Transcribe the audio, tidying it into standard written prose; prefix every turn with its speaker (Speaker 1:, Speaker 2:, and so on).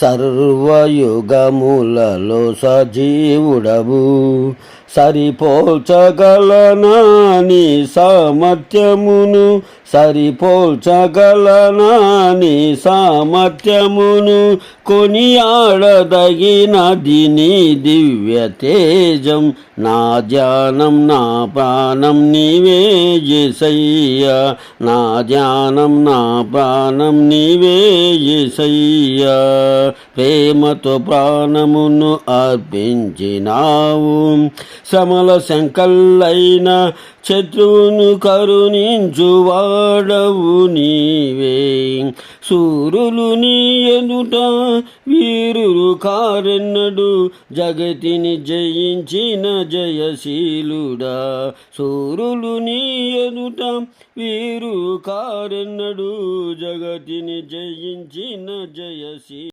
Speaker 1: సర్వయుగములలో సజీవుడవు. సరిపోల్చగలనా నీ సామర్థ్యమును, సరిపోల్చగలనా నీ సామర్థ్యమును, కొనియాడదగినది నీ దివ్య తేజం. నా ధ్యానం నా ప్రాణం నీవే యేసయ్యా, నా ధ్యానం నా ప్రాణం నీవే యేసయ్యా. ప్రేమతో ప్రాణమును అర్పించినావు, శ్రమల సంకల్లైన శత్రువును కరుణించువాడవు నీవే. సూరులు నీ ఎదుట వీరులు కారెన్నడు, జగతిని జయించిన జయశీలుడా. సూరులు నీ ఎదుట వీరు కారెన్నడు, జగతిని జయించిన జయశీలుడా.